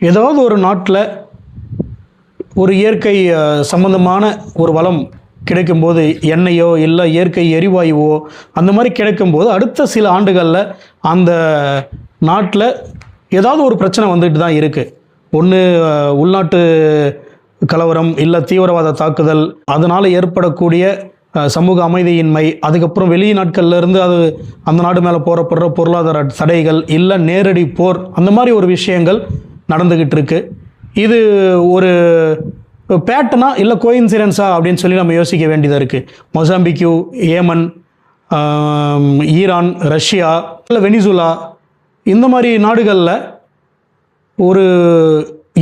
ஏதாவது ஒரு நாட்டில் ஒரு இயற்கை சம்பந்தமான ஒரு வளம் கிடைக்கும்போது, எண்ணெயோ இல்லை இயற்கை எரிவாயுவோ அந்த மாதிரி கிடைக்கும்போது அடுத்த சில ஆண்டுகளில் அந்த நாட்டில் ஏதாவது ஒரு பிரச்சனை வந்துட்டு தான் இருக்குது. ஒன்று உள்நாட்டு கலவரம், இல்லை தீவிரவாத தாக்குதல், அதனால் ஏற்படக்கூடிய சமூக அமைதியின்மை, அதுக்கப்புறம் வெளிநாட்கள்லேருந்து அது அந்த நாடு மேலே போகிறப்படுற பொருளாதார தடைகள், இல்லை நேரடி போர், அந்த மாதிரி ஒரு விஷயங்கள் நடந்துக்கிட்டு இருக்கு. இது ஒரு பேட்டனா இல்லை கோயின்சிடென்ஸா அப்படின்னு சொல்லி நம்ம யோசிக்க வேண்டியதாக இருக்குது. மொசாம்பிக்கு, ஏமன், ஈரான், ரஷ்யா, இல்லை வெனிசுலா, இந்த மாதிரி நாடுகளில் ஒரு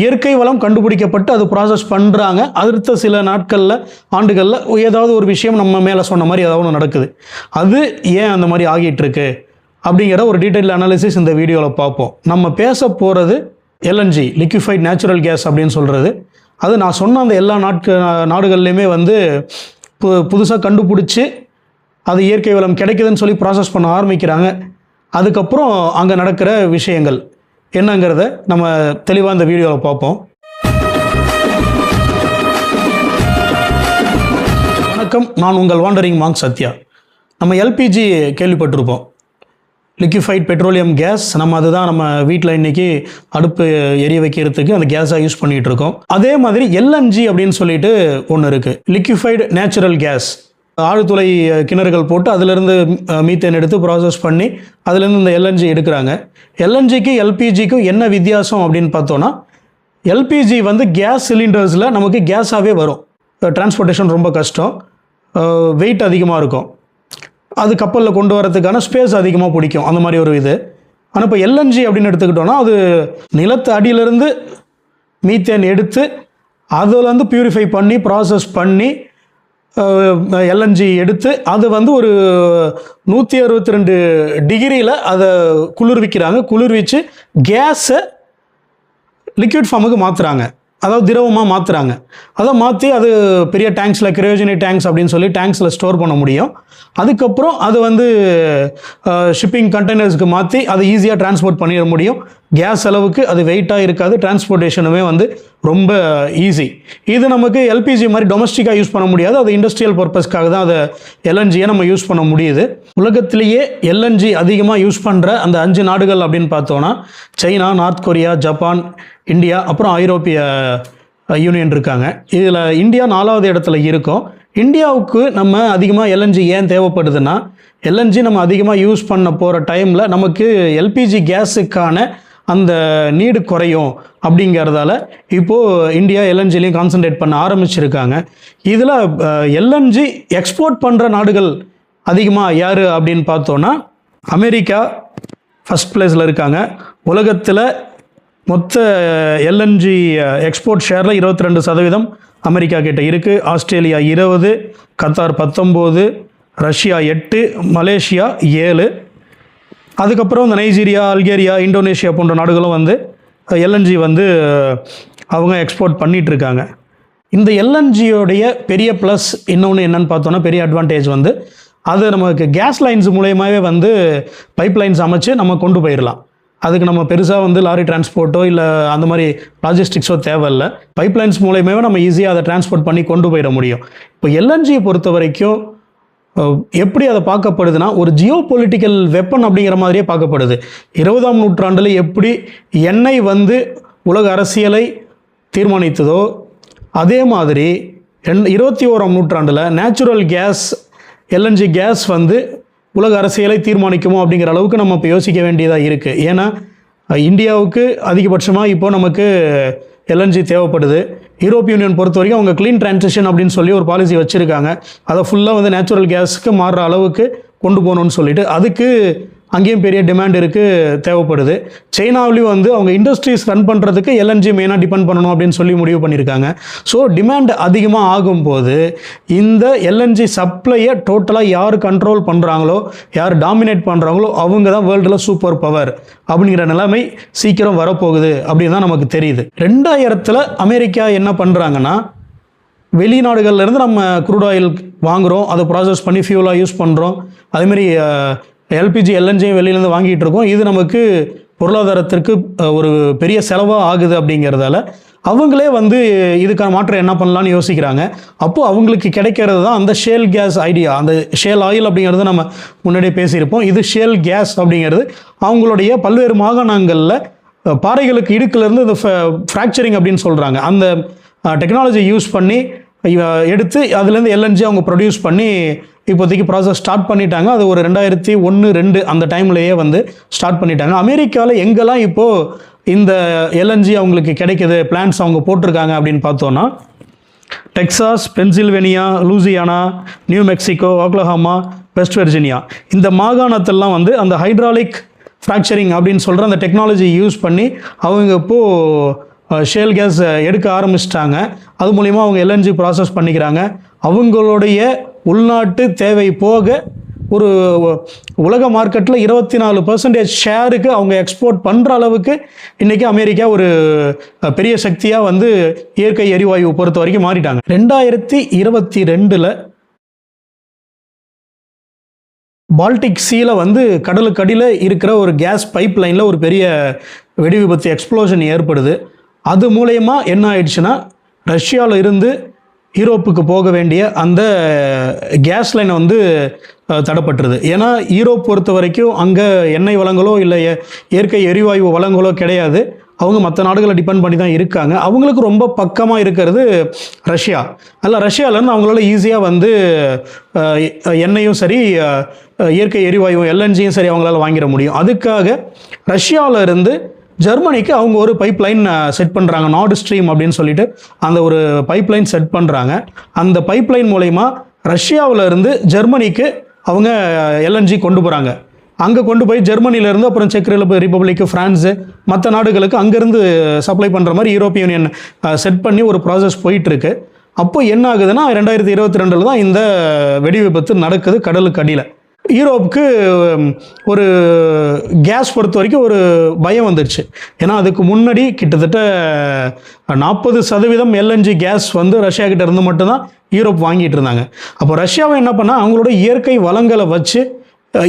இயற்கை வளம் கண்டுபிடிக்கப்பட்டு அது ப்ராசஸ் பண்ணுறாங்க. அடுத்த சில நாட்களில், ஆண்டுகளில் ஏதாவது ஒரு விஷயம் நம்ம மேலே சொன்ன மாதிரி ஏதாவது ஒன்று நடக்குது. அது ஏன் அந்த மாதிரி ஆகிட்டுருக்கு அப்படிங்கிற ஒரு டீட்டெயில் அனாலிசிஸ் இந்த வீடியோவில் பார்ப்போம். நம்ம பேச போகிறது எல்என்ஜி, லிக்விஃபைட் நேச்சுரல் கேஸ் அப்படின்னு சொல்கிறது. அது நான் சொன்ன அந்த எல்லா நாடுகள்லையுமே வந்து புதுசாக கண்டுபிடிச்சி அது இயற்கை வளம் கிடைக்குதுன்னு சொல்லி ப்ராசஸ் பண்ண ஆரம்பிக்கிறாங்க. அதுக்கப்புறம் அங்கே நடக்கிற விஷயங்கள் என்னங்கிறத நம்ம தெளிவாக இந்த வீடியோவில் பார்ப்போம். வணக்கம், நான் உங்கள் வாண்டரிங் மாங்க் சத்யா. நம்ம எல்பிஜி கேள்விப்பட்டிருப்போம், லிக்விஃபைட் பெட்ரோலியம் கேஸ். நம்ம அதுதான் நம்ம வீட்டில் இன்றைக்கி அடுப்பு எரிய வைக்கிறதுக்கு அந்த கேஸாக யூஸ் பண்ணிகிட்டு இருக்கோம். அதே மாதிரி எல்என்ஜி அப்படின்னு சொல்லிட்டு ஒன்று இருக்குது, லிக்விஃபைடு நேச்சுரல் கேஸ். ஆழ்துளை கிணறுகள் போட்டு அதிலிருந்து மீத்தேன் எடுத்து ப்ராசஸ் பண்ணி அதுலேருந்து இந்த எல்என்ஜி எடுக்கிறாங்க. எல்என்ஜிக்கு எல்பிஜிக்கும் என்ன வித்தியாசம் அப்படின்னு பார்த்தோன்னா, எல்பிஜி வந்து கேஸ் சிலிண்டர்ஸில் நமக்கு கேஸாகவே வரும். டிரான்ஸ்போர்ட்டேஷன் ரொம்ப கஷ்டம், வெயிட் அதிகமாக இருக்கும், அது கப்பலில் கொண்டு வரதுக்கான ஸ்பேஸ் அதிகமாக பிடிக்கும், அந்த மாதிரி ஒரு இது. ஆனால் இப்போ எல்என்ஜி அப்படின்னு எடுத்துக்கிட்டோன்னா, அது நிலத்து அடியிலிருந்து மீத்தேன் எடுத்து அதில் பியூரிஃபை பண்ணி ப்ராசஸ் பண்ணி எல்என்ஜி எடுத்து அது வந்து ஒரு 162 டிகிரியில் அதை குளிர்விக்கிறாங்க. குளிர்விச்சு கேஸை லிக்விட் ஃபார்முக்கு மாற்றுறாங்க, அதாவது திரவமாக மாற்றுறாங்க. அதை மாற்றி அது பெரிய டேங்க்ஸில், கிரையோஜெனிக் டேங்க்ஸ் அப்படின்னு சொல்லி டேங்க்ஸில் ஸ்டோர் பண்ண முடியும். அதுக்கப்புறம் அது வந்து ஷிப்பிங் கண்டெய்னர்ஸ்க்கு மாற்றி அதை ஈஸியாக டிரான்ஸ்போர்ட் பண்ணிட முடியும். கேஸ் அளவுக்கு அது வெயிட்டாக இருக்காது, டிரான்ஸ்போர்ட்டேஷனுமே வந்து ரொம்ப ஈஸி. இது நமக்கு எல்பிஜி மாதிரி டொமஸ்டிக்காக யூஸ் பண்ண முடியாது, அது இண்டஸ்ட்ரியல் பர்பஸ்க்காக தான் அதை எல்என்ஜியை நம்ம யூஸ் பண்ண முடியுது. உலகத்திலேயே எல்என்ஜி அதிகமாக யூஸ் பண்ணுற அந்த 5 நாடுகள் அப்படின்னு பார்த்தோன்னா, China, north Korea, Japan, India, அப்புறம் ஐரோப்பிய யூனியன் இருக்காங்க. இதில் இந்தியா 4வது இடத்துல இருக்கும். இந்தியாவுக்கு நம்ம அதிகமாக எல்என்ஜி ஏன் தேவைப்படுதுன்னா, எல்என்ஜி நம்ம அதிகமாக யூஸ் பண்ண போகிற டைமில் நமக்கு எல்பிஜி கேஸுக்கான அந்த நீடு குறையும். அப்படிங்கிறதால இப்போது இந்தியா எல்என்ஜிலையும் கான்சன்ட்ரேட் பண்ண ஆரம்பிச்சிருக்காங்க. இதில் எல்என்ஜி எக்ஸ்போர்ட் பண்ணுற நாடுகள் அதிகமாக யார் அப்படின்னு பார்த்தோன்னா, அமெரிக்கா ஃபஸ்ட் பிளேஸில் இருக்காங்க. உலகத்தில் மொத்த எல்என்ஜி எக்ஸ்போர்ட் ஷேரில் 22% அமெரிக்கா கிட்ட இருக்குது. Australia 20, Qatar 19, Russia 8, Malaysia 7. அதுக்கப்புறம் இந்த நைஜீரியா, அல்கேரியா, இந்தோனேஷியா போன்ற நாடுகளும் வந்து எல்என்ஜி வந்து அவங்க எக்ஸ்போர்ட் பண்ணிகிட்ருக்காங்க. இந்த எல்என்ஜியோடைய பெரிய ப்ளஸ் இன்னொன்று என்னன்னு பார்த்தோன்னா, பெரிய அட்வான்டேஜ் வந்து அது நமக்கு கேஸ் லைன்ஸ் மூலயமாவே வந்து பைப் லைன்ஸ் அமைச்சு நம்ம கொண்டு போயிடலாம். அதுக்கு நம்ம பெருசாக வந்து லாரி டிரான்ஸ்போர்ட்டோ இல்லை அந்த மாதிரி லாஜிஸ்டிக்ஸோ தேவையில்லை. பைப்லைன்ஸ் மூலயமாவே நம்ம ஈஸியாக அதை டிரான்ஸ்போர்ட் பண்ணி கொண்டு போயிட முடியும். இப்போ எல்என்ஜியை பொறுத்த வரைக்கும் எப்படி அதை பார்க்கப்படுதுன்னா, ஒரு ஜியோ பொலிட்டிக்கல் வெப்பன் அப்படிங்கிற மாதிரியே பார்க்கப்படுது. 20ஆம் நூற்றாண்டில் எப்படி எண்ணெய் வந்து உலக அரசியலை தீர்மானித்ததோ, அதே மாதிரி 21ஆம் நூற்றாண்டில் நேச்சுரல் கேஸ், எல்என்ஜி கேஸ் வந்து உலக அரசியலை தீர்மானிக்குமோ அப்படிங்கிற அளவுக்கு நம்ம இப்போ யோசிக்க வேண்டியதாக இருக்குது. ஏன்னா இந்தியாவுக்கு அதிகபட்சமாக இப்போ நமக்கு எல்என்ஜி தேவைப்படுது. யூரோப்பிய யூனியன் பொறுத்த வரைக்கும் அவங்க க்ளீன் டிரான்சிஷன் அப்படின்னு சொல்லி ஒரு பாலிசி வச்சுருக்காங்க. அதை ஃபுல்லாக வந்து நேச்சுரல் கேஸுக்கு மாறுற அளவுக்கு கொண்டு போகணுன்னு சொல்லிட்டு அதுக்கு அங்கேயும் பெரிய டிமாண்ட் இருக்குது, தேவைப்படுது. சைனாவிலையும் வந்து அவங்க இண்டஸ்ட்ரீஸ் ரன் பண்ணுறதுக்கு எல்என்ஜி மெயினாக டிபெண்ட் பண்ணணும் அப்படின்னு சொல்லி முடிவு பண்ணியிருக்காங்க. ஸோ டிமாண்ட் அதிகமாக ஆகும்போது இந்த எல்என்ஜி சப்ளையை டோட்டலாக யார் கண்ட்ரோல் பண்ணுறாங்களோ, யார் டாமினேட் பண்ணுறாங்களோ அவங்க தான் வேர்ல்டில் சூப்பர் பவர் அப்படிங்கிற நிலைமை சீக்கிரம் வரப்போகுது அப்படின்னு தான் நமக்கு தெரியுது. 2000 அமெரிக்கா என்ன பண்ணுறாங்கன்னா, வெளிநாடுகள்லேருந்து நம்ம க்ரூட் ஆயில் வாங்குகிறோம், அதை ப்ராசஸ் பண்ணி ஃபியூலாக யூஸ் பண்ணுறோம். அதேமாதிரி எல்பிஜி எல்என்ஜியும் வெளியிலேருந்து வாங்கிட்டு இருக்கோம். இது நமக்கு பொருளாதாரத்திற்கு ஒரு பெரிய செலவாக ஆகுது அப்படிங்கிறதால அவங்களே வந்து இதுக்கான மாற்றம் என்ன பண்ணலான்னு யோசிக்கிறாங்க. அப்போது அவங்களுக்கு கிடைக்கிறது தான் அந்த ஷேல் கேஸ் ஐடியா. அந்த ஷேல் ஆயில் அப்படிங்கிறது நம்ம முன்னாடியே பேசியிருப்போம். இது ஷேல் கேஸ் அப்படிங்கிறது அவங்களுடைய பல்வேறு மாகாணங்களில் பாறைகளுக்கு இடுக்கிலேருந்து இந்த ஃப்ராக்சரிங் அப்படின்னு சொல்கிறாங்க. அந்த டெக்னாலஜி யூஸ் பண்ணி எடுத்து அதுலேருந்து எல்என்ஜி அவங்க ப்ரொடியூஸ் பண்ணி இப்போதைக்கு ப்ராசஸ் ஸ்டார்ட் பண்ணிட்டாங்க. அது ஒரு 2001-2 அந்த டைம்லேயே வந்து ஸ்டார்ட் பண்ணிட்டாங்க. அமெரிக்காவில் எங்கெல்லாம் இப்போது இந்த எல்என்ஜி அவங்களுக்கு கிடைக்கிது, பிளான்ஸ் அவங்க போட்டிருக்காங்க அப்படின்னு பார்த்தோன்னா Texas, Pennsylvania, Louisiana, new Mexico, Oklahoma, west Virginia இந்த மாகாணத்தெல்லாம் வந்து அந்த ஹைட்ராலிக் ஃப்ராக்சரிங் அப்படின்னு சொல்கிற அந்த டெக்னாலஜி யூஸ் பண்ணி அவங்க இப்போது ஷேல் கேஸ் எடுக்க ஆரம்பிச்சிட்டாங்க. அது மூலிமா அவங்க எல்என்ஜி ப்ராசஸ் பண்ணிக்கிறாங்க. அவங்களுடைய உள்நாட்டு தேவை போக ஒரு உலக மார்க்கெட்டில் 24% ஷேருக்கு அவங்க எக்ஸ்போர்ட் பண்ணுற அளவுக்கு இன்றைக்கி அமெரிக்கா ஒரு பெரிய சக்தியாக வந்து இயற்கை எரிவாயு பொறுத்த வரைக்கும் மாறிட்டாங்க. 2022 பால்டிக் சீல வந்து கடலுக்கு அடியில் இருக்கிற ஒரு கேஸ் பைப் லைனில் ஒரு பெரிய வெடி விபத்து எக்ஸ்ப்ளோஷன் ஏற்படுது. அது மூலயமா என்ன ஆயிடுச்சுன்னா ரஷ்யாவில் இருந்து யூரோப்புக்கு போக வேண்டிய அந்த கேஸ் லைனை வந்து தடப்பட்டுருது. ஏன்னா யூரோப் பொறுத்த வரைக்கும் அங்கே எண்ணெய் வளங்களோ இல்லை இயற்கை எரிவாயு வளங்களோ கிடையாது. அவங்க மற்ற நாடுகளை டிபெண்ட் பண்ணி தான் இருக்காங்க. அவங்களுக்கு ரொம்ப பக்கமாக இருக்கிறது ரஷ்யா. அதில் ரஷ்யாவிலேருந்து அவங்களால ஈஸியாக வந்து எண்ணெயும் சரி இயற்கை எரிவாயுவும் எல்என்ஜியும் சரி அவங்களால வாங்கிட முடியும். அதுக்காக ரஷ்யாவில் இருந்து ஜெர்மனிக்கு அவங்க ஒரு பைப் லைன் செட் பண்ணுறாங்க. நார்ட் ஸ்ட்ரீம் அப்படின்னு சொல்லிட்டு அந்த ஒரு பைப் லைன் செட் பண்ணுறாங்க. அந்த பைப் லைன் மூலயமா ரஷ்யாவில் இருந்து ஜெர்மனிக்கு அவங்க எல்என்ஜி கொண்டு போகிறாங்க. அங்கே கொண்டு போய் ஜெர்மனியிலேருந்து அப்புறம் செக் ரிப்பப்ளிக்கு, ஃப்ரான்ஸு, மற்ற நாடுகளுக்கு அங்கேருந்து சப்ளை பண்ணுற மாதிரி யூரோப்பிய யூனியன் செட் பண்ணி ஒரு ப்ராசஸ் போயிட்டுருக்கு. அப்போ என்ன ஆகுதுன்னா 2022 தான் இந்த வெடி விபத்து நடக்குது கடலுக்கு அடியில். யூரோப்புக்கு ஒரு கேஸ் பொறுத்த வரைக்கும் ஒரு பயம் வந்துடுச்சு. ஏன்னா அதுக்கு முன்னாடி கிட்டத்தட்ட 40% எல்என்ஜி கேஸ் வந்து ரஷ்யா கிட்ட இருந்து மட்டும்தான் யூரோப் வாங்கிட்டு இருந்தாங்க. அப்போ ரஷ்யாவை என்ன பண்ணால் அவங்களோட இயற்கை வளங்களை வச்சு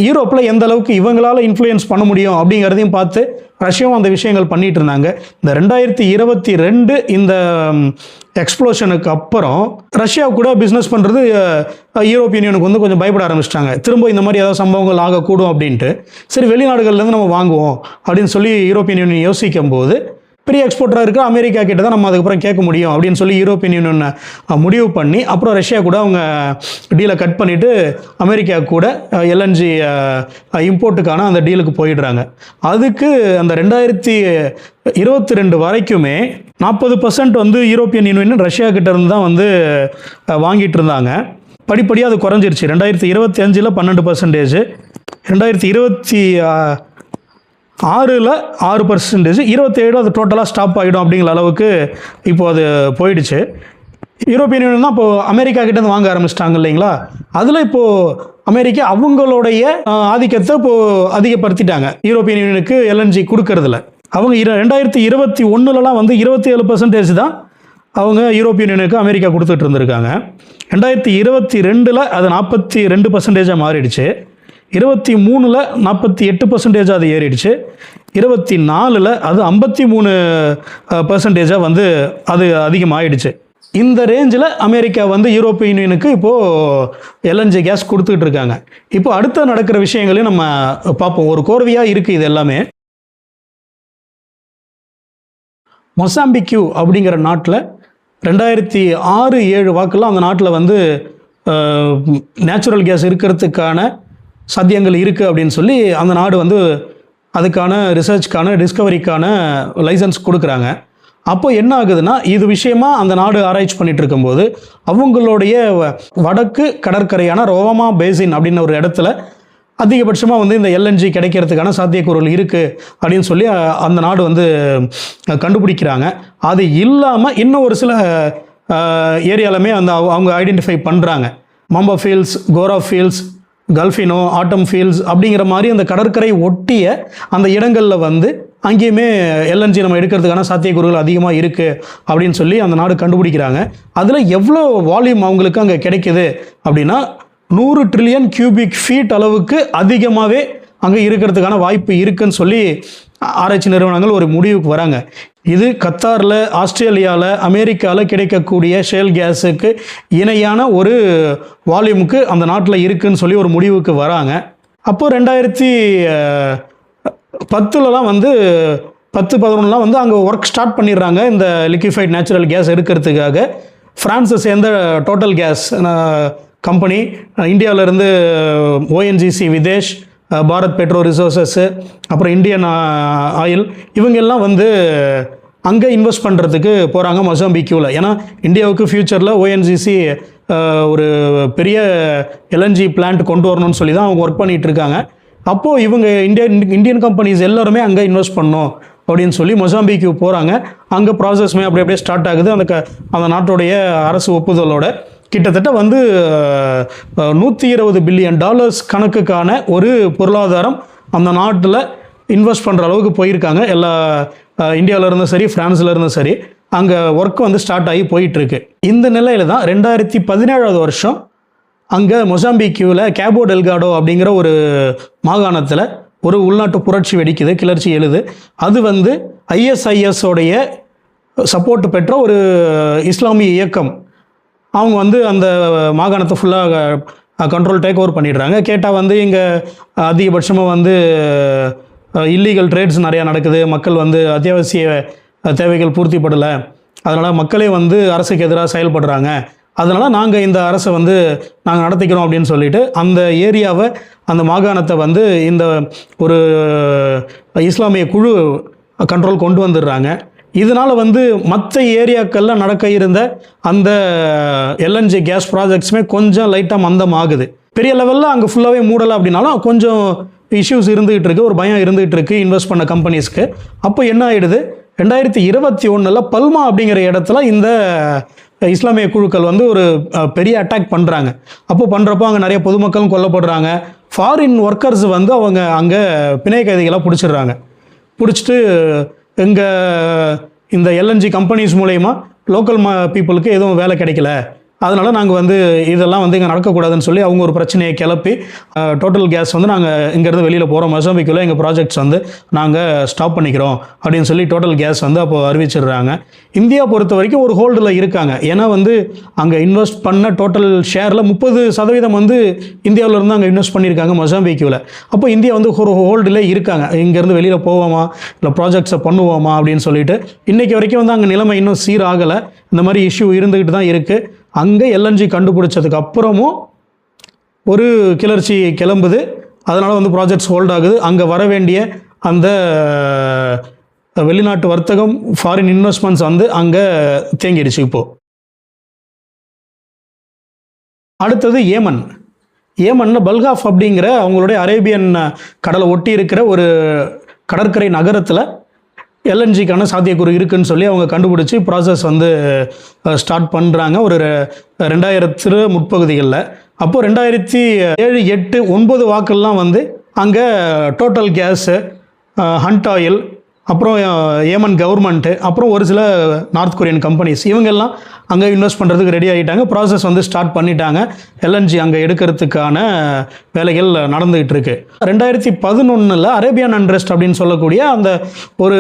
யூரோப்பில் எந்த அளவுக்கு இவங்களால் இன்ஃப்ளூயன்ஸ் பண்ண முடியும் அப்படிங்கிறதையும் பார்த்து ரஷ்யாவும் அந்த விஷயங்கள் பண்ணிகிட்டு இருந்தாங்க. இந்த 2022 இந்த எக்ஸ்ப்ளோஷனுக்கு அப்புறம் ரஷ்யா கூட பிஸ்னஸ் பண்ணுறது யூரோப்பிய யூனியனுக்கு வந்து கொஞ்சம் பயப்பட ஆரம்பிச்சிட்டாங்க. திரும்ப இந்த மாதிரி ஏதாவது சம்பவங்கள் ஆகக்கூடும் அப்படின்ட்டு. சரி, வெளிநாடுகள்லேருந்து நம்ம வாங்குவோம் அப்படின்னு சொல்லி யூரோப்பியன் யூனியன் யோசிக்கும் போது பெரிய எக்ஸ்போர்ட்டராக இருக்குது அமெரிக்கா கிட்ட தான் நம்ம அதுக்கப்புறம் கேட்க முடியும் அப்படின்னு சொல்லி யூரோப்பியன் யூனியன் முடிவு பண்ணி அப்புறம் ரஷ்யா கூட அவங்க டீலை கட் பண்ணிவிட்டு அமெரிக்கா கூட எல்என்ஜி இம்போர்ட்டுக்கான அந்த டீலுக்கு போயிடுறாங்க. அதுக்கு அந்த 2022 வரைக்குமே 40% வந்து யூரோப்பியன் யூனியன் ரஷ்யா கிட்ட இருந்து தான் வந்து வாங்கிட்டு இருந்தாங்க. படிப்படியாக அது குறைஞ்சிருச்சு. 2025 12%, 2026 6%, 27 அது டோட்டலாக ஸ்டாப் ஆகிடும் அப்படிங்கிற அளவுக்கு இப்போது அது போயிடுச்சு. யூரோப்பியன் யூனியன் தான் இப்போது அமெரிக்கா கிட்டேருந்து வாங்க ஆரம்பிச்சிட்டாங்க இல்லைங்களா. அதில் இப்போது அமெரிக்கா அவங்களுடைய ஆதிக்கத்தை இப்போது அதிகப்படுத்திட்டாங்க யூரோப்பியன் யூனியனுக்கு எல்என்ஜி கொடுக்கறதில்ல. அவங்க 2021 வந்து 27% தான் அவங்க யூரோப்பியன் யூனியனுக்கு அமெரிக்கா கொடுத்துட்டு இருந்திருக்காங்க. 2022 அது 42% மாறிடுச்சு. 23 48% அது ஏறிடுச்சு. 24 அது 53% வந்து அது அதிகமாகிடுச்சு. இந்த ரேஞ்சில் அமெரிக்கா வந்து யூரோப்பிய யூனியனுக்கு இப்போது எல்என்ஜி கேஸ் கொடுத்துக்கிட்டு இருக்காங்க. இப்போ அடுத்த நடக்கிற விஷயங்களையும் நம்ம பார்ப்போம். ஒரு கோர்வையாக இருக்குது இது எல்லாமே. மொசாம்பிக்யூ அப்படிங்கிற நாட்டில் 2006-7 வாக்கில் அந்த நாட்டில் வந்து நேச்சுரல் கேஸ் இருக்கிறதுக்கான சாத்தியங்கள் இருக்குது அப்படின்னு சொல்லி அந்த நாடு வந்து அதுக்கான ரிசர்ச்க்கான டிஸ்கவரிக்கான லைசன்ஸ் கொடுக்குறாங்க. அப்போ என்ன ஆகுதுன்னா இது விஷயமா அந்த நாடு ஆராய்ச்சி பண்ணிட்டு இருக்கும்போது அவங்களுடைய வடக்கு கடற்கரையான ரோமா பேசின் அப்படின்னு ஒரு இடத்துல அதிகபட்சமாக வந்து இந்த எல்என்ஜி கிடைக்கிறதுக்கான சாத்தியக்கூறுகள் இருக்குது அப்படின்னு சொல்லி அந்த நாடு வந்து கண்டுபிடிக்கிறாங்க. அது இல்லாமல் இன்னும் ஒரு சில ஏரியாலுமே அந்த அவங்க ஐடென்டிஃபை பண்ணுறாங்க. மம்பா ஃபீல்ட்ஸ், கோரா ஃபீல்ட்ஸ், கல்ஃபினோ, ஆட்டம் ஃபீல்ட்ஸ் அப்படிங்கிற மாதிரி அந்த கடற்கரை ஒட்டிய அந்த இடங்களில் வந்து அங்கேயுமே எல்என்ஜி நம்ம எடுக்கிறதுக்கான சாத்தியக்கூறுகள் அதிகமாக இருக்குது அப்படின்னு சொல்லி அந்த நாடு கண்டுபிடிக்கிறாங்க. அதில் எவ்வளோ வால்யூம் அவங்களுக்கு அங்கே கிடைக்குது அப்படின்னா 100 ட்ரில்லியன் கியூபிக் ஃபீட் அளவுக்கு அதிகமாகவே அங்கே இருக்கிறதுக்கான வாய்ப்பு இருக்குன்னு சொல்லி ஆராய்ச்சி நிறுவனங்கள் ஒரு முடிவுக்கு வராங்க. இது கத்தாரில், ஆஸ்திரேலியாவில், அமெரிக்காவில் கிடைக்கக்கூடிய ஷேல் கேஸுக்கு இணையான ஒரு வால்யூமுக்கு அந்த நாட்டில் இருக்குன்னு சொல்லி ஒரு முடிவுக்கு வராங்க. அப்போது 2010 வந்து 10-11 வந்து அங்கே ஒர்க் ஸ்டார்ட் பண்ணிடுறாங்க. இந்த லிக்விஃபைட் நேச்சுரல் கேஸ் எடுக்கிறதுக்காக ஃப்ரான்ஸை சேர்ந்த டோட்டல் கேஸ் கம்பெனி, இந்தியாவிலேருந்து ONGC Videsh, Bharat Pedro resources, அப்புறம் இந்தியன் ஆயில், இவங்கெல்லாம் வந்து அங்கே இன்வெஸ்ட் பண்ணுறதுக்கு போகிறாங்க மொசாம்பிக்யூவில். ஏன்னா இந்தியாவுக்கு ஃப்யூச்சரில் ஓஎன்ஜிசி ஒரு பெரிய எல்என்ஜி பிளான்ட் கொண்டு வரணும்னு சொல்லி தான் அவங்க ஒர்க் பண்ணிகிட்டு இருக்காங்க. அப்போது இவங்க இந்தியன் கம்பெனிஸ் எல்லாருமே அங்கே இன்வெஸ்ட் பண்ணணும் அப்படின்னு சொல்லி மொசாம்பிக்கு போகிறாங்க. அங்கே ப்ராசஸ்மே அப்படியே ஸ்டார்ட் ஆகுது. அந்த நாட்டுடைய அரசு ஒப்புதலோட கிட்டத்தட்ட வந்து $120 பில்லியன் கணக்குக்கான ஒரு பொருளாதாரம் அந்த நாட்டில் இன்வெஸ்ட் பண்ணுற அளவுக்கு போயிருக்காங்க. எல்லா இந்தியாவில் இருந்தும் சரி, ஃப்ரான்ஸில் இருந்தும் சரி, அங்கே ஒர்க் வந்து ஸ்டார்ட் ஆகி போயிட்டுருக்கு. இந்த நிலையில் தான் 2017 வருஷம் அங்கே மொசாம்பிக்யூவில் கேபோ டெல்காடோ அப்படிங்கிற ஒரு மாகாணத்தில் ஒரு உள்நாட்டு புரட்சி வெடிக்குது, கிளர்ச்சி எழுது. அது வந்து ஐஎஸ்ஐஎஸோடைய சப்போர்ட் பெற்ற ஒரு இஸ்லாமிய இயக்கம். அவங்க வந்து அந்த மாகாணத்தை ஃபுல்லாக டேக் ஓவர் பண்ணிடுறாங்க. கேட்டால் வந்து இங்கே அதிகபட்சமாக வந்து இல்லீகல் ட்ரேட்ஸ் நிறையா நடக்குது, மக்கள் வந்து அத்தியாவசிய தேவைகள் பூர்த்திப்படலை, அதனால் மக்களே வந்து அரசுக்கு எதிராக செயல்படுறாங்க, அதனால் நாங்கள் இந்த அரசை வந்து நாங்கள் நடத்திக்கிறோம் அப்படின்னு சொல்லிட்டு அந்த ஏரியாவை, அந்த மாகாணத்தை வந்து இந்த ஒரு இஸ்லாமிய குழு கண்ட்ரோல் கொண்டு வந்துடுறாங்க. இதனால் வந்து மற்ற ஏரியாக்களில் நடக்க இருந்த அந்த எல்என்ஜி கேஸ் ப்ராஜெக்ட்ஸுமே கொஞ்சம் லைட்டாக மந்தம் ஆகுது. பெரிய லெவலில் அங்கே ஃபுல்லாகவே மூடலை அப்படின்னாலும் கொஞ்சம் இஷ்யூஸ் இருந்துகிட்டு இருக்குது, ஒரு பயம் இருந்துகிட்டு இருக்குது இன்வெஸ்ட் பண்ண கம்பெனிஸ்க்கு. அப்போ என்ன ஆகிடுது, 2021 பல்மா அப்படிங்கிற இடத்துல இந்த இஸ்லாமிய குழுக்கள் வந்து ஒரு பெரிய அட்டாக் பண்ணுறாங்க. அப்போ பண்ணுறப்போ அங்கே நிறைய பொதுமக்களும் கொல்லப்படுறாங்க. ஃபாரின் ஒர்க்கர்ஸ் வந்து அவங்க அங்கே பிணை கைதிகளாக பிடிச்சிடுறாங்க. பிடிச்சிட்டு இந்த எல்என்ஜி கம்பெனிஸ் மூலயமா லோக்கல் பீப்புளுக்கு எதுவும் வேலை கிடைக்கல, அதனால் நாங்கள் வந்து இதெல்லாம் வந்து இங்கே நடக்கக்கூடாதுன்னு சொல்லி அவங்க ஒரு பிரச்சனையை கிளப்பி டோட்டல் கேஸ் வந்து நாங்கள் இங்கேருந்து வெளியில் போகிறோம், மொசாம்பிக்கில் எங்கள் ப்ராஜெக்ட்ஸ் வந்து நாங்கள் ஸ்டாப் பண்ணிக்கிறோம் அப்படின்னு சொல்லி டோட்டல் கேஸ் வந்து அப்போது அறிவிச்சிடுறாங்க. இந்தியா பொறுத்த வரைக்கும் ஒரு ஹோல்டில் இருக்காங்க. ஏன்னா வந்து அங்கே இன்வெஸ்ட் பண்ண டோட்டல் ஷேரில் 30% வந்து இந்தியாவில் இருந்து அங்கே இன்வெஸ்ட் பண்ணியிருக்காங்க மொசாம்பிக்கில். அப்போ இந்தியா வந்து ஒரு ஹோல்டில் இருக்காங்க, இங்கேருந்து வெளியில் போவோமா இல்லை ப்ராஜெக்ட்ஸை பண்ணுவோமா அப்படின்னு சொல்லிட்டு. இன்றைக்கி வரைக்கும் வந்து அங்கே நிலைமை இன்னும் சீராகலை, இந்த மாதிரி இஷ்யூ இருந்துக்கிட்டு தான் இருக்குது. அங்கே எல்என்ஜி கண்டுபிடிச்சதுக்கு அப்புறமும் ஒரு கிளர்ச்சி கிளம்புது, அதனால் வந்து ப்ராஜெக்ட்ஸ் ஹோல்ட் ஆகுது. அங்கே வர வேண்டிய அந்த வெளிநாட்டு வர்த்தகம், ஃபாரின் இன்வெஸ்ட்மெண்ட்ஸ் வந்து அங்கே தேங்கிடுச்சு. இப்போது அடுத்தது ஏமன் பல்காஃப் அப்படிங்கிற அவங்களுடைய அரேபியன் கடலை ஒட்டி இருக்கிற ஒரு கடற்கரை நகரத்தில் எல்என்ஜிக்கான சாத்தியக்கூறு இருக்குதுன்னு சொல்லி அவங்க கண்டுபிடிச்சி ப்ராசஸ் வந்து ஸ்டார்ட் பண்ணுறாங்க ஒரு 2000 முற்பகுதிகளில். அப்போது 2007, 8, 9 வாக்கெல்லாம் வந்து அங்கே டோட்டல் கேஸு, ஹண்ட் ஆயில், அப்புறம் ஏமன் கவர்மெண்ட்டு, அப்புறம் ஒரு சில நார்த் கொரியன் கம்பெனிஸ் இவங்கெல்லாம் அங்கே இன்வெஸ்ட் பண்ணுறதுக்கு ரெடி ஆகிட்டாங்க. ப்ராசஸ் வந்து ஸ்டார்ட் பண்ணிட்டாங்க. எல்என்ஜி அங்கே எடுக்கிறதுக்கான வேலைகள் நடந்துகிட்டு இருக்கு. 2011 அரேபியன் அன்ரெஸ்ட் அப்படின்னு சொல்லக்கூடிய அந்த ஒரு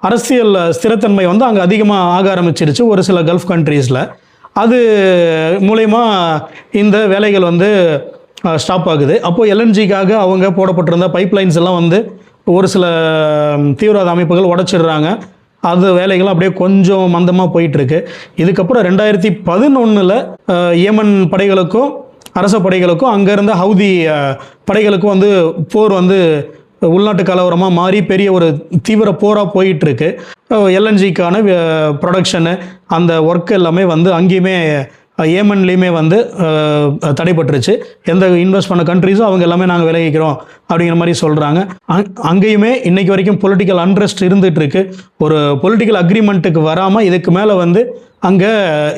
அரசியல் ஸ்திரத்தன்மை வந்து அங்கே அதிகமாக ஆக ஆரம்பிச்சிருச்சு ஒரு சில கல்ஃப் கண்ட்ரீஸில். அது மூலயமா இந்த வேலைகள் வந்து ஸ்டாப் ஆகுது. அப்போது எல்என்ஜிக்காக அவங்க போடப்பட்டிருந்த பைப்லைன்ஸ் எல்லாம் வந்து ஒரு சில தீவிரவாத அமைப்புகள் உடைச்சிடுறாங்க. அது வேலைகளும் அப்படியே கொஞ்சம் மந்தமாக போயிட்டுருக்கு. இதுக்கப்புறம் 2011 ஏமன் படைகளுக்கும் அரச படைகளுக்கும் அங்கே இருந்த ஹவுதி படைகளுக்கும் வந்து போர் வந்து உள்நாட்டு கலவரமாக மாறி பெரிய ஒரு தீவிர போராக போயிட்டுருக்கு. எல்என்ஜிக்கான ப்ரொடக்ஷனு, அந்த ஒர்க் எல்லாமே வந்து அங்கேயுமே ஏமன்லேயுமே வந்து தடைப்பட்டுருச்சு. எந்த இன்வெஸ்ட் பண்ண கண்ட்ரீஸும் அவங்க எல்லாமே நாங்கள் விலகிக்கிறோம் அப்படிங்கிற மாதிரி சொல்கிறாங்க. அங்கேயுமே இன்றைக்கி வரைக்கும் பொலிட்டிக்கல் அன்ரெஸ்ட் இருந்துகிட்ருக்கு. ஒரு பொலிட்டிக்கல் அக்ரிமெண்ட்டுக்கு வராமல் இதுக்கு மேலே வந்து அங்கே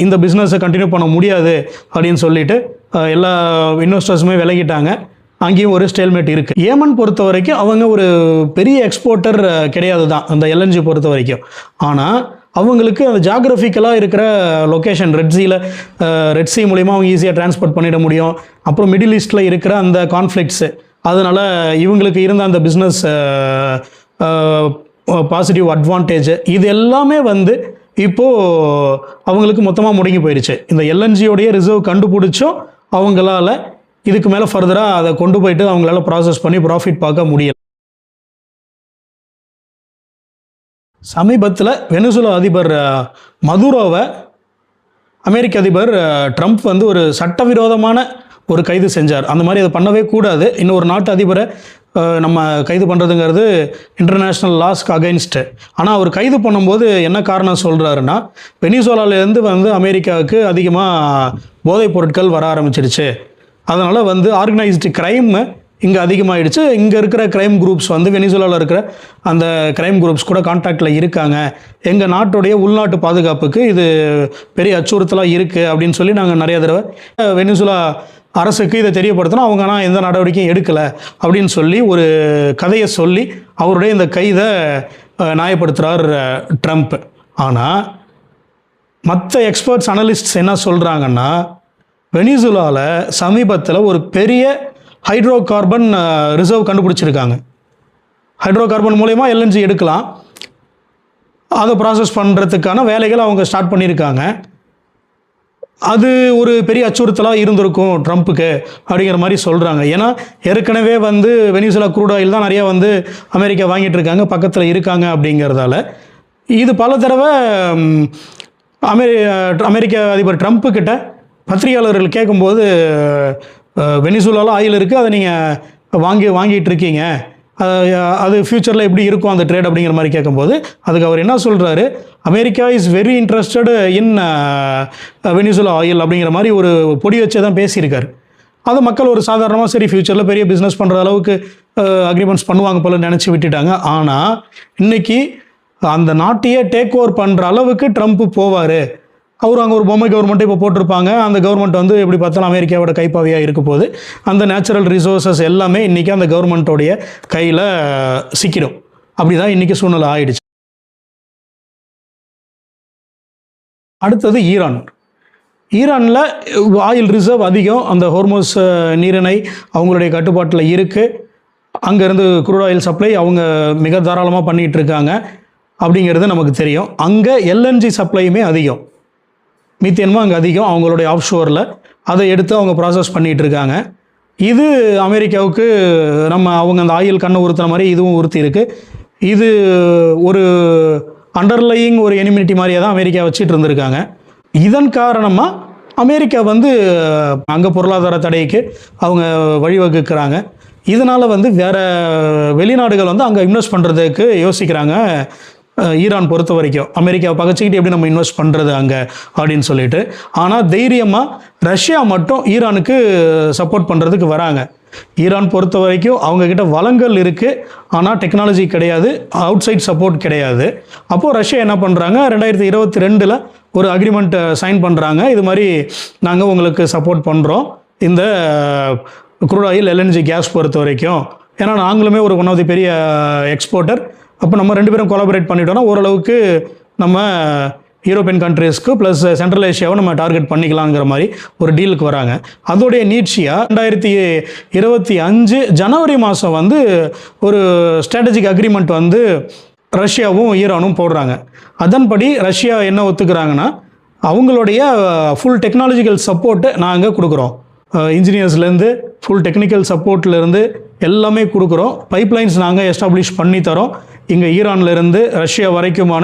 இந்த பிஸ்னஸை கண்டினியூ பண்ண முடியாது அப்படின்னு சொல்லிட்டு எல்லா இன்வெஸ்டர்ஸுமே விலகிட்டாங்க. அங்கேயும் ஒரு ஸ்டேல்மேட் இருக்குது. ஏமன் பொறுத்த வரைக்கும் அவங்க ஒரு பெரிய எக்ஸ்போர்ட்டர் கிடையாது தான் அந்த எல்என்ஜி பொறுத்த வரைக்கும். ஆனால் அவங்களுக்கு அந்த ஜாகிரபிக்கலாக இருக்கிற லொக்கேஷன் ரெட் சி மூலிமா அவங்க ஈஸியாக டிரான்ஸ்போர்ட் பண்ணிட முடியும். அப்புறம் மிடில் ஈஸ்ட்டில் இருக்கிற அந்த கான்ஃப்ளிக்ட்ஸு அதனால் இவங்களுக்கு இருந்த அந்த பிஸ்னஸ் பாசிட்டிவ் அட்வான்டேஜ் இது எல்லாமே வந்து இப்போது அவங்களுக்கு மொத்தமாக முடங்கி போயிடுச்சு. இந்த எல்என்ஜியோடைய ரிசர்வ் கண்டுபிடிச்சும் அவங்களால இதுக்கு மேலே ஃபர்தராக அதை கொண்டு போயிட்டு அவங்களால ப்ராசஸ் பண்ணி ப்ராஃபிட் பார்க்க முடியல. சமீபத்தில் வெனிசுலா அதிபர் மதுரோவை அமெரிக்க அதிபர் ட்ரம்ப் வந்து ஒரு சட்டவிரோதமான ஒரு கைது செஞ்சார். அந்த மாதிரி அதை பண்ணவே கூடாது. இன்னொரு நாட்டு அதிபரை நம்ம கைது பண்ணுறதுங்கிறது இன்டர்நேஷ்னல் லாஸ்க்கு அகைன்ஸ்ட்டு. ஆனால் அவர் கைது பண்ணும்போது என்ன காரணம் சொல்கிறாருன்னா, வெனிசுலாவிலேருந்து வந்து அமெரிக்காவுக்கு அதிகமாக போதைப் பொருட்கள் வர ஆரம்பிச்சிடுச்சு. அதனால் வந்து ஆர்கனைஸ்டு க்ரைம் இங்கே அதிகமாகிடுச்சு. இங்கே இருக்கிற க்ரைம் குரூப்ஸ் வந்து வெனிசுலாவில் இருக்கிற அந்த க்ரைம் குரூப்ஸ் கூட கான்டாக்டில் இருக்காங்க. எங்கள் நாட்டுடைய உள்நாட்டு பாதுகாப்புக்கு இது பெரிய அச்சுறுத்தலாக இருக்குது அப்படின்னு சொல்லி நாங்கள் நிறைய தடவை வெனிசுலா அரசுக்கு இதை தெரியப்படுத்தினோம். அவங்க ஆனால் எந்த நடவடிக்கையும் எடுக்கலை அப்படின்னு சொல்லி ஒரு கதையை சொல்லி அவருடைய இந்த கைதை நியாயப்படுத்துகிறார் ட்ரம்ப். ஆனால் மற்ற எக்ஸ்பர்ட்ஸ் அனலிஸ்ட்ஸ் என்ன சொல்கிறாங்கன்னா, வெனிசுலாவில் சமீபத்தில் ஒரு பெரிய ஹைட்ரோ கார்பன் ரிசர்வ் கண்டுபிடிச்சிருக்காங்க. ஹைட்ரோ கார்பன் மூலயமா எல்என்ஜி எடுக்கலாம். அதை ப்ராசஸ் பண்ணுறதுக்கான வேலைகள் அவங்க ஸ்டார்ட் பண்ணியிருக்காங்க. அது ஒரு பெரிய அச்சுறுத்தலாக இருந்திருக்கும் ட்ரம்ப்புக்கு அப்படிங்கிற மாதிரி சொல்கிறாங்க. ஏன்னா ஏற்கனவே வந்து வெனிசுலா க்ரூட் ஆயில் தான் நிறையா வந்து அமெரிக்கா வாங்கிட்டு இருக்காங்க, பக்கத்தில் இருக்காங்க. அப்படிங்கிறதால இது பல தடவை அமெரிக்க அதிபர் ட்ரம்ப்பு கிட்ட பத்திரிகையாளர்கள் கேட்கும்போது, வெனிசுலாவில் ஆயில் இருக்குது, அதை நீங்கள் வாங்கிட்டு இருக்கீங்க, அது ஃப்யூச்சரில் எப்படி இருக்கும் அந்த ட்ரேட் அப்படிங்கிற மாதிரி கேட்கும்போது அதுக்கு அவர் என்ன சொல்கிறாரு, America is very interested in Venezuela oil அப்படிங்கிற மாதிரி ஒரு பொடி வச்சே தான் பேசியிருக்காரு. அதை மக்கள் ஒரு சாதாரணமாக சரி ஃப்யூச்சரில் பெரிய பிஸ்னஸ் பண்ணுற அளவுக்கு அக்ரிமெண்ட்ஸ் பண்ணுவாங்க போல நினச்சி விட்டுட்டாங்க. ஆனால் இன்றைக்கி அந்த நாட்டையே டேக் ஓவர் பண்ணுற அளவுக்கு ட்ரம்ப் போவார். அவர் அங்கே ஒரு பொம்மை கவர்மெண்ட்டை இப்போ போட்டிருப்பாங்க. அந்த கவர்மெண்ட் வந்து எப்படி பார்த்தாலும் அமெரிக்காவோட கைப்பாவையாக இருக்க போது அந்த நேச்சுரல் ரிசோர்ஸஸ் எல்லாமே இன்றைக்கி அந்த கவர்மெண்ட்டோடைய கையில் சிக்கிடும். அப்படி தான் இன்றைக்கி சூழ்நிலை ஆயிடுச்சு. அடுத்தது ஈரானில் ஆயில் ரிசர்வ் அதிகம். அந்த ஹோர்மோஸ் நீரிணை அவங்களுடைய கட்டுப்பாட்டில் இருக்குது. அங்கேருந்து க்ரூட் ஆயில் சப்ளை அவங்க மிக தாராளமாக பண்ணிகிட்டு இருக்காங்க அப்படிங்கிறது நமக்கு தெரியும். அங்கே எல்என்ஜி சப்ளையுமே அதிகம், மீத்தேனும் அங்கே அதிகம் அவங்களுடைய ஆஃப்ஷோரில். அதை எடுத்து அவங்க ப்ராசஸ் பண்ணிகிட்டு இருக்காங்க. இது அமெரிக்காவுக்கு அவங்க அந்த ஆயில் கண்ணை உறுத்துற மாதிரி இதுவும் உறுத்தி இருக்குது. இது ஒரு அண்டர்லையிங் ஒரு எனிமினிட்டி மாதிரியே தான் அமெரிக்கா வச்சுட்டு இருந்திருக்காங்க. இதன் காரணமாக அமெரிக்கா வந்து அங்கே பொருளாதார தடைக்கு அவங்க வழிவகுக்கிறாங்க. இதனால் வந்து வேறு வெளிநாடுகள் வந்து அங்கே இன்வெஸ்ட் பண்ணுறதுக்கு யோசிக்கிறாங்க. ஈரான் பொறுத்த வரைக்கும் அமெரிக்காவை பகச்சிக்கிட்டு எப்படி நம்ம இன்வெஸ்ட் பண்ணுறது அங்கே அப்படின்னு சொல்லிட்டு. ஆனால் தைரியமாக ரஷ்யா மட்டும் ஈரானுக்கு சப்போர்ட் பண்ணுறதுக்கு வராங்க. ஈரான் பொறுத்த வரைக்கும் அவங்கக்கிட்ட வளங்கள் இருக்குது, ஆனால் டெக்னாலஜி கிடையாது, அவுட் சைட் சப்போர்ட் கிடையாது. அப்போது ரஷ்யா என்ன பண்ணுறாங்க, 2022 ஒரு அக்ரிமெண்ட் சைன் பண்ணுறாங்க. இது மாதிரி நாங்கள் உங்களுக்கு சப்போர்ட் பண்ணுறோம் இந்த க்ரூட் ஆயில் எல்என்ஜி கேஸ் பொறுத்த வரைக்கும். ஏன்னா நாங்களுமே ஒரு ஒன் ஆஃப் தி பெரிய எக்ஸ்போர்ட்டர். அப்போ நம்ம 2 பேரும் கொலாபரேட் பண்ணிட்டோம்னா ஓரளவுக்கு நம்ம யூரோப்பியன் கண்ட்ரீஸ்க்கு ப்ளஸ் சென்ட்ரல் ஏஷியாவை நம்ம டார்கெட் பண்ணிக்கலாங்கிற மாதிரி ஒரு டீலுக்கு வராங்க. அதோடைய நீட்சியாக 2025 ஜனவரி மாதம் வந்து ஒரு ஸ்ட்ராட்டஜிக் அக்ரிமெண்ட் வந்து ரஷ்யாவும் ஈரானும் போடுறாங்க. அதன்படி ரஷ்யா என்ன ஒத்துக்கிறாங்கன்னா, அவங்களுடைய ஃபுல் டெக்னாலஜிக்கல் சப்போர்ட்டு நாங்கள் கொடுக்குறோம். இன்ஜினியர்ஸ்லேருந்து ஃபுல் டெக்னிக்கல் சப்போர்ட்லேருந்து எல்லாமே கொடுக்குறோம். பைப்லைன்ஸ் நாங்கள் எஸ்டாப்ளிஷ் பண்ணி தரோம். இங்கே ஈரான்லேருந்து ரஷ்யா வரைக்குமான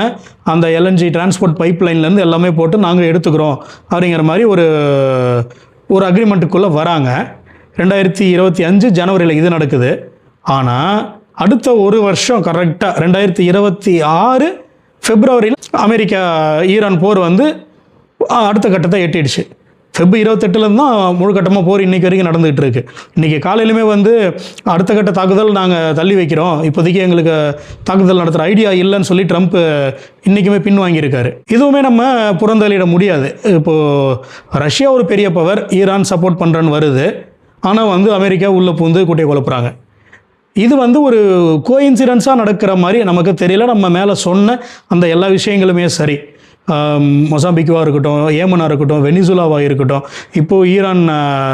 அந்த எல்என்ஜி டிரான்ஸ்போர்ட் பைப்லைன்லேருந்து எல்லாமே போட்டு நாங்கள் எடுத்துக்கிறோம் அப்படிங்கிற மாதிரி ஒரு அக்ரிமெண்ட்டுக்குள்ளே வராங்க. 2025 ஜனவரியில் இது நடக்குது. ஆனால் அடுத்த ஒரு வருஷம் கரெக்டாக 2026 பிப்ரவரியில் அமெரிக்கா ஈரான் போர் வந்து அடுத்த கட்டத்தை எட்டிடுச்சு. Feb 28 தான் முழு கட்டமாக போர் இன்றைக்கி வரைக்கும் நடந்துகிட்டு இருக்கு. இன்றைக்கி காலையிலுமே வந்து அடுத்த கட்ட தாக்குதல் நாங்கள் தள்ளி வைக்கிறோம், இப்போதைக்கு எங்களுக்கு தாக்குதல் நடத்துகிற ஐடியா இல்லைன்னு சொல்லி ட்ரம்ப் இன்றைக்குமே பின் வாங்கியிருக்காரு. இதுவுமே நம்ம புறந்தள்ளிட முடியாது. இப்போது ரஷ்யா ஒரு பெரிய பவர், ஈரான் சப்போர்ட் பண்ணுறன்னு வருது. ஆனால் வந்து அமெரிக்கா உள்ளே பூந்து கூட்டியை குழப்புறாங்க. இது வந்து ஒரு கோஇன்சிடென்ஸாக நடக்கிற மாதிரி நமக்கு தெரியல. நம்ம மேலே சொன்ன அந்த எல்லா விஷயங்களுமே சரி, மொசாம்பிக்குவாக இருக்கட்டும், ஏமனாக இருக்கட்டும், வெனிசுலாவாக இருக்கட்டும், இப்போது ஈரான்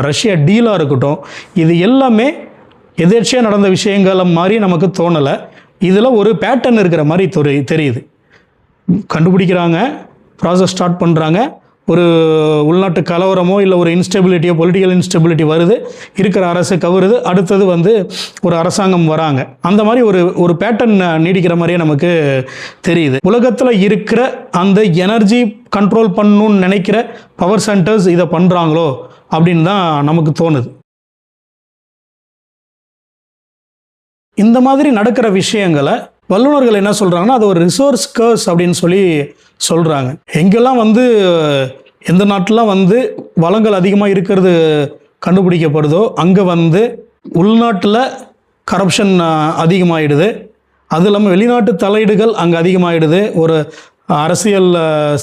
ரஷ்யா டீலாக இருக்கட்டும், இது எல்லாமே எதேர்ச்சியாக நடந்த விஷயங்கள மாதிரி நமக்கு தோணலை. இதில் ஒரு பேட்டர்ன் இருக்கிற மாதிரி தெரியுது. கண்டுபிடிக்கிறாங்க, ப்ராசஸ் ஸ்டார்ட் பண்ணுறாங்க, ஒரு உள்நாட்டு கலவரமோ இல்லை ஒரு இன்ஸ்டெபிலிட்டியோ பொலிட்டிக்கல் இன்ஸ்டெபிலிட்டி வருது, இருக்கிற அரசு கவருது, அடுத்தது வந்து ஒரு அரசாங்கம் வராங்க. அந்த மாதிரி ஒரு பேட்டர்ன் நீடிக்கிற மாதிரியே நமக்கு தெரியுது. உலகத்தில் இருக்கிற அந்த எனர்ஜி கண்ட்ரோல் பண்ணணும்னு நினைக்கிற பவர் சென்டர்ஸ் இதை பண்ணுறாங்களோ அப்படின்னு தான் நமக்கு தோணுது. இந்த மாதிரி நடக்கிற விஷயங்களை வல்லுநர்கள் என்ன சொல்கிறாங்கன்னா, அது ஒரு ரிசோர்ஸ் கர்ஸ் அப்படின்னு சொல்கிறாங்க. எங்கெல்லாம் வந்து எந்த நாட்டிலாம் வந்து வளங்கள் அதிகமாக இருக்கிறது கண்டுபிடிக்கப்படுதோ அங்கே வந்து உள்நாட்டில் கரப்ஷன் அதிகமாகிடுது. அது இல்லாமல் வெளிநாட்டு தலையீடுகள் அங்கே அதிகமாகிடுது. ஒரு அரசியல்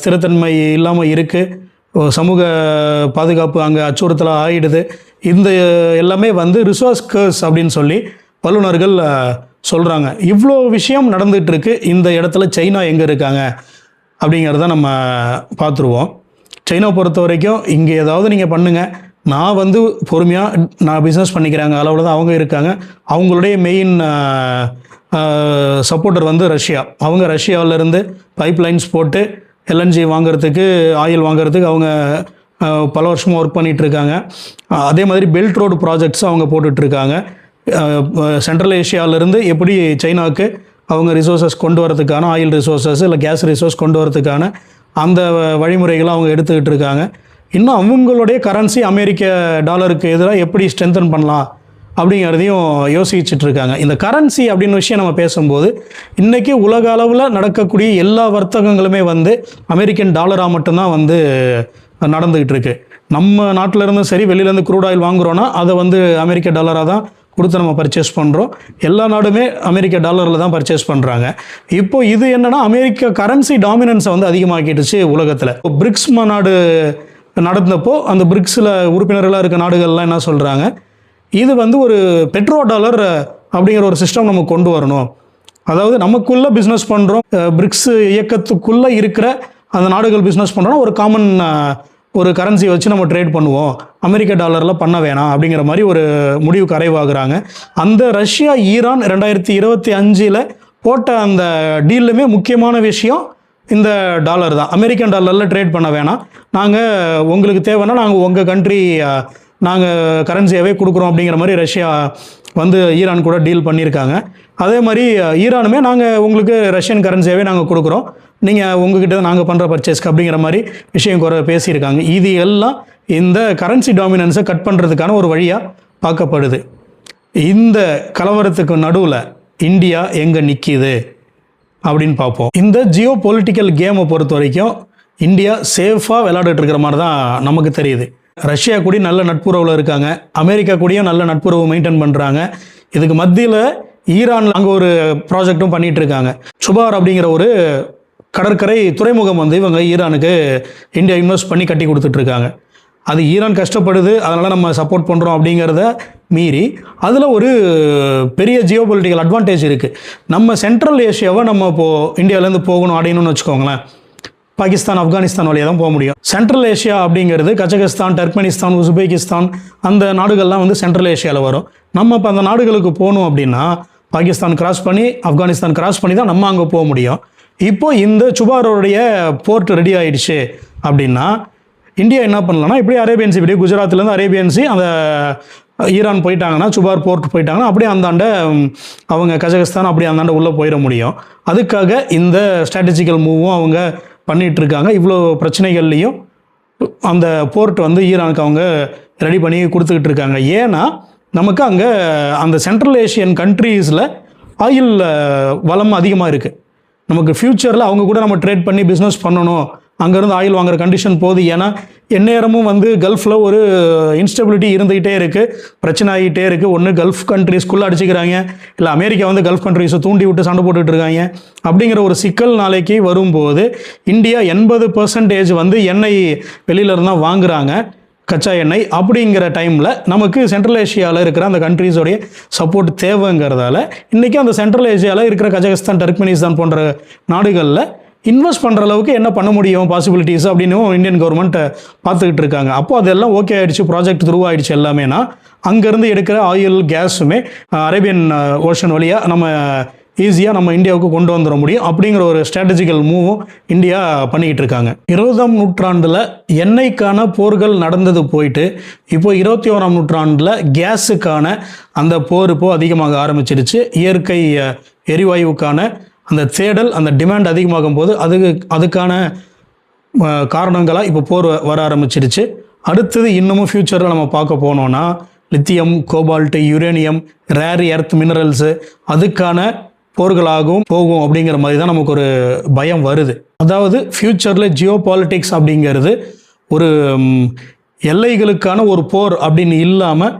ஸ்திரத்தன்மை இல்லாமல் இருக்குது, சமூக பாதுகாப்பு அங்கே அச்சுறுத்தலாக ஆகிடுது. இந்த எல்லாமே வந்து ரிசோர்ஸ் கர்ஸ் அப்படின்னு சொல்லி வல்லுநர்கள் சொல்கிறாங்க. இவ்வளோ விஷயம் நடந்துகிட்ருக்கு. இந்த இடத்துல சைனா எங்கே இருக்காங்க அப்படிங்கிறத நம்ம பார்த்துருவோம். சைனா பொறுத்த வரைக்கும் இங்கே ஏதாவது நீங்கள் பண்ணுங்கள், நான் வந்து பொறுமையாக நான் பிஸ்னஸ் பண்ணிக்கிறாங்க அளவில் தான் அவங்க இருக்காங்க. அவங்களுடைய மெயின் சப்போர்ட்டர் வந்து ரஷ்யா. அவங்க ரஷ்யாவிலேருந்து பைப்லைன்ஸ் போட்டு எல்என்ஜி வாங்குறதுக்கு, ஆயில் வாங்குறதுக்கு அவங்க பல வருஷமாக ஒர்க் பண்ணிகிட்ருக்காங்க. அதே மாதிரி பெல்ட் ரோடு ப்ராஜெக்ட்ஸ் அவங்க போட்டுட்ருக்காங்க. சென்ட்ரல் ஏஷியாவிலேருந்து எப்படி சைனாவுக்கு அவங்க ரிசோர்ஸஸ் கொண்டு வரதுக்கான, ஆயில் ரிசோர்ஸஸ் இல்லை கேஸ் ரிசோர்ஸ் கொண்டு வரதுக்கான அந்த வழிமுறைகளை அவங்க எடுத்துக்கிட்டு இருக்காங்க. இன்னும் அவங்களுடைய கரன்சி அமெரிக்க டாலருக்கு எதிராக எப்படி ஸ்ட்ரென்தன் பண்ணலாம் அப்படிங்கிறதையும் யோசிச்சுட்டு இருக்காங்க. இந்த கரன்சி அப்படின்னு விஷயம் நம்ம பேசும்போது இன்றைக்கி உலக அளவில் நடக்கக்கூடிய எல்லா வர்த்தகங்களுமே வந்து அமெரிக்கன் டாலராக மட்டும்தான் வந்து நடந்துக்கிட்டு இருக்கு. நம்ம நாட்டிலேருந்து சரி, வெளியிலேருந்து க்ரூட் ஆயில் வாங்குகிறோன்னா அதை வந்து அமெரிக்க டாலராக தான் கொடுத்து நம்ம பர்ச்சேஸ் பண்ணுறோம். எல்லா நாடுமே அமெரிக்க டாலரில் தான் பர்ச்சேஸ் பண்ணுறாங்க. இப்போ இது என்னென்னா, அமெரிக்க கரன்சி டாமினன்ஸை வந்து அதிகமாக்கிடுச்சு உலகத்தில். பிரிக்ஸ் மாநாடு நடந்தப்போ அந்த பிரிக்ஸில் உறுப்பினர்களாக இருக்க நாடுகள்லாம் என்ன சொல்கிறாங்க, இது வந்து ஒரு பெட்ரோ டாலர் அப்படிங்கிற ஒரு சிஸ்டம் நம்ம கொண்டு வரணும். அதாவது நமக்குள்ளே பிஸ்னஸ் பண்ணுறோம், பிரிக்ஸ் இயக்கத்துக்குள்ளே இருக்கிற அந்த நாடுகள் பிஸ்னஸ் பண்ணுறோன்னா ஒரு காமன் ஒரு கரன்சி வச்சு நம்ம ட்ரேட் பண்ணுவோம், அமெரிக்க டாலரில் பண்ண வேணாம் அப்படிங்கிற மாதிரி ஒரு முடிவுக்கு அறைவாகிறாங்க. அந்த ரஷ்யா ஈரான் 2025 போட்ட அந்த டீல்லுமே முக்கியமான விஷயம் இந்த டாலர் தான். அமெரிக்கன் டாலரில் ட்ரேட் பண்ண வேணாம், நாங்கள் உங்களுக்கு தேவைன்னா நாங்கள் உங்கள் கண்ட்ரி நாங்கள் கரன்சியாகவே கொடுக்குறோம் அப்படிங்கிற மாதிரி ரஷ்யா வந்து ஈரான் கூட டீல் பண்ணியிருக்காங்க. அதே மாதிரி ஈரானுமே நாங்கள் உங்களுக்கு ரஷ்யன் கரன்சியாகவே நாங்கள் கொடுக்குறோம், நீங்கள் உங்ககிட்ட நாங்கள் பண்ணுற பர்ச்சேஸ்க்கு அப்படிங்கிற மாதிரி விஷயம் குறை பேசியிருக்காங்க. இது எல்லாம் இந்த கரன்சி டாமினன்ஸை கட் பண்ணுறதுக்கான ஒரு வழியாக பார்க்கப்படுது. இந்த கலவரத்துக்கு நடுவில் இந்தியா எங்கே நிற்கிது அப்படின்னு பார்ப்போம். இந்த ஜியோ பொலிட்டிக்கல் கேமை பொறுத்த வரைக்கும் இந்தியா சேஃபாக விளையாடிட்டு இருக்கிற மாதிரி தான் நமக்கு தெரியுது. ரஷ்யா கூட நல்ல நட்புறவில் இருக்காங்க, அமெரிக்கா கூடயும் நல்ல நட்புறவு மெயின்டைன் பண்ணுறாங்க. இதுக்கு மத்தியில் ஈரான் அங்கே ஒரு ப்ராஜெக்டும் பண்ணிகிட்டு இருக்காங்க. சுபார் அப்படிங்கிற ஒரு கடற்கரை துறைமுகம் வந்து இவங்க ஈரானுக்கு இந்தியா இன்வெஸ்ட் பண்ணி கட்டி கொடுத்துட்ருக்காங்க. அது ஈரான் கஷ்டப்படுது, அதனால் நம்ம சப்போர்ட் பண்ணுறோம் அப்படிங்கிறத மீறி அதில் ஒரு பெரிய ஜியோ பொலிட்டிக்கல் அட்வான்டேஜ் இருக்குது. நம்ம சென்ட்ரல் ஏஷியாவை நம்ம இப்போது இந்தியாவிலேருந்து போகணும் அடையணும்னு வச்சுக்கோங்களேன், பாகிஸ்தான் ஆப்கானிஸ்தான் வழியாக தான் போக முடியும். சென்ட்ரல் ஏஷியா அப்படிங்கிறது கஜகஸ்தான், டர்க்மெனிஸ்தான், உஸ்பெகிஸ்தான் அந்த நாடுகள்லாம் வந்து சென்ட்ரல் ஏஷியாவில் வரும். நம்ம இப்போ அந்த நாடுகளுக்கு போகணும் அப்படின்னா பாகிஸ்தான் கிராஸ் பண்ணி ஆப்கானிஸ்தான் கிராஸ் பண்ணி தான் நம்ம அங்கே போக முடியும். இப்போ இந்த சுபாரோடைய போர்ட் ரெடி ஆகிடுச்சு அப்படின்னா இந்தியா என்ன பண்ணலாம்னா, இப்படி அரேபியன் சி, இப்படி குஜராத்லேருந்து அரேபியன் சி அந்த ஈரான் போயிட்டாங்கன்னா, சுபார் போர்ட் போயிட்டாங்கன்னா அப்படியே அந்தாண்ட அவங்க கஜகஸ்தான் அப்படி அந்தாண்ட உள்ளே போயிட முடியும். அதுக்காக இந்த ஸ்ட்ராட்டஜிக்கல் மூவும் அவங்க பண்ணிகிட்ருக்காங்க. இவ்வளோ பிரச்சனைகள்லேயும் அந்த போர்ட் வந்து ஈரானுக்கு அவங்க ரெடி பண்ணி கொடுத்துக்கிட்டு இருக்காங்க. ஏன்னா நமக்கு அங்கே அந்த சென்ட்ரல் ஏஷியன் கண்ட்ரீஸில் ஆயில் வளம் அதிகமாக இருக்குது. நமக்கு ஃப்யூச்சரில் அவங்க கூட நம்ம ட்ரேட் பண்ணி பிஸ்னஸ் பண்ணணும், அங்கேருந்து ஆயில் வாங்குற கண்டிஷன் போகுது. ஏன்னா எந்நேரமும் வந்து கல்ஃபில் ஒரு இன்ஸ்டபிலிட்டி இருந்துக்கிட்டே இருக்குது, பிரச்சனை ஆகிட்டே இருக்குது. ஒன்று கல்ஃப் கண்ட்ரீஸ்குள்ளே அடிச்சுக்கிறாங்க, இல்லை அமெரிக்கா வந்து கல்ஃப் கண்ட்ரீஸை தூண்டி விட்டு சண்டை போட்டுட்டு இருக்காங்க. அப்படிங்கிற ஒரு சிக்கல் நாளைக்கு வரும்போது இந்தியா 80% வந்து எண்ணெய் வெளியிலேருந்து தான் வாங்குகிறாங்க, கச்சா எண்ணெய். அப்படிங்கிற டைமில் நமக்கு சென்ட்ரல் ஏஷியாவில் இருக்கிற அந்த கண்ட்ரீஸோடைய சப்போர்ட் தேவைங்கிறதால இன்றைக்கி அந்த சென்ட்ரல் ஏஷியாவில் இருக்கிற கஜகஸ்தான், டர்க்மெனிஸ்தான் போன்ற நாடுகளில் இன்வெஸ்ட் பண்ணுற அளவுக்கு என்ன பண்ண முடியும் பாசிபிலிட்டிஸ் அப்படின்னு இந்தியன் கவர்மெண்ட் பார்த்துக்கிட்டு இருக்காங்க. அப்போது அதெல்லாம் ஓகே ஆகிடுச்சு, ப்ராஜெக்ட் த்ரூ ஆகிடுச்சு எல்லாமேனா அங்கேருந்து எடுக்கிற ஆயில் கேஸுமே அரேபியன் ஓஷன் வழியாக நம்ம ஈஸியாக நம்ம இந்தியாவுக்கு கொண்டு வந்துட முடியும் அப்படிங்கிற ஒரு ஸ்ட்ராட்டஜிக்கல் மூவும் இந்தியா பண்ணிக்கிட்டு இருக்காங்க. 20ஆம் நூற்றாண்டில் எண்ணெய்க்கான போர்கள் நடந்தது போயிட்டு இப்போ 21ஆம் நூற்றாண்டில் கேஸுக்கான அந்த போர் இப்போ அதிகமாக ஆரம்பிச்சிருச்சு. இயற்கை எரிவாயுவுக்கான அந்த தேடல், அந்த டிமாண்ட் அதிகமாகும் போது அதுக்கான காரணங்களாக இப்போ போர் வர ஆரம்பிச்சிருச்சு. அடுத்தது இன்னமும் ஃப்யூச்சரில் நம்ம பார்க்க போனோன்னா lithium, cobalt, uranium, rare earth minerals அதுக்கான போர்களாகவும் போகும் அப்படிங்கிற மாதிரி தான் நமக்கு ஒரு பயம் வருது. அதாவது ஃப்யூச்சரில் ஜியோ பாலிட்டிக்ஸ் அப்படிங்கிறது ஒரு எல்லைகளுக்கான ஒரு போர் அப்படின்னு இல்லாமல்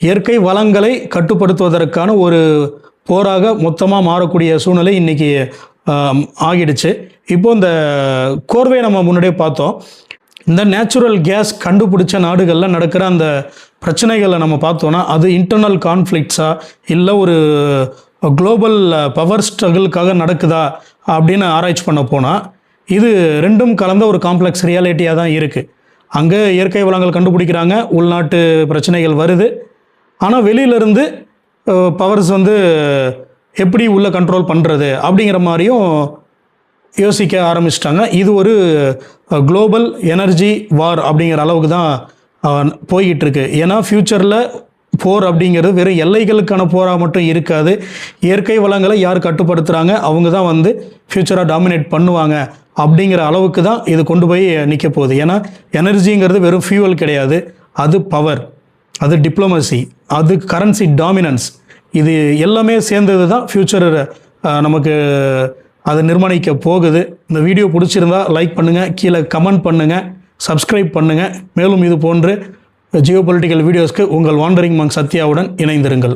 இயற்கை வளங்களை கட்டுப்படுத்துவதற்கான ஒரு போராக மொத்தமாக மாறக்கூடிய சூழ்நிலை இன்றைக்கி ஆகிடுச்சு. இப்போ இந்த கோர்வை நம்ம முன்னாடியே பார்த்தோம். இந்த நேச்சுரல் கேஸ் கண்டுபிடிச்ச நாடுகளில் நடக்கிற அந்த பிரச்சனைகளை நம்ம பார்த்தோன்னா அது இன்டர்னல் கான்ஃப்ளிக்ட்ஸா இல்லை ஒரு குளோபல் பவர் ஸ்ட்ரகிளுக்காக நடக்குதா அப்படின்னு ஆராய்ச்சி பண்ண போனால் இது ரெண்டும் கலந்த ஒரு காம்ப்ளெக்ஸ் ரியாலிட்டியாக தான் இருக்குது. அங்கே இயற்கை வளங்கள் கண்டுபிடிக்கிறாங்க, உள்நாட்டு பிரச்சனைகள் வருது. ஆனால் வெளியிலேருந்து பவர்ஸ் எப்படி உள்ள கண்ட்ரோல் பண்ணுறது அப்படிங்கிற மாதிரியும் யோசிக்க ஆரம்பிச்சிட்டாங்க. இது ஒரு குளோபல் எனர்ஜி வார் அப்படிங்கிற அளவுக்கு தான் போய்கிட்டு இருக்கு. ஏன்னா ஃப்யூச்சரில் போர் அப்படிங்கிறது வெறும் எல்லைகளுக்கான போராக மட்டும் இருக்காது. இயற்கை வளங்களை யார் கட்டுப்படுத்துகிறாங்க அவங்க தான் ஃப்யூச்சராக டாமினேட் பண்ணுவாங்க அப்படிங்கிற அளவுக்கு தான் இது கொண்டு போய் நிற்க போகுது. ஏன்னா எனர்ஜிங்கிறது வெறும் ஃபியூவல் கிடையாது, அது பவர், அது டிப்ளமசி, அது கரன்சி டாமினன்ஸ், இது எல்லாமே சேர்ந்தது தான் ஃப்யூச்சர் நமக்கு அதை நிர்மாணிக்க போகுது. இந்த வீடியோ பிடிச்சிருந்தா லைக் பண்ணுங்கள், கீழே கமெண்ட் பண்ணுங்கள், சப்ஸ்கிரைப் பண்ணுங்கள். மேலும் இது போன்று ஜியோ பொலிட்டிக்கல் வீடியோஸ்க்கு உங்கள் வாண்டரிங் மங்க் சத்யாவுடன் இணைந்திருங்கள்.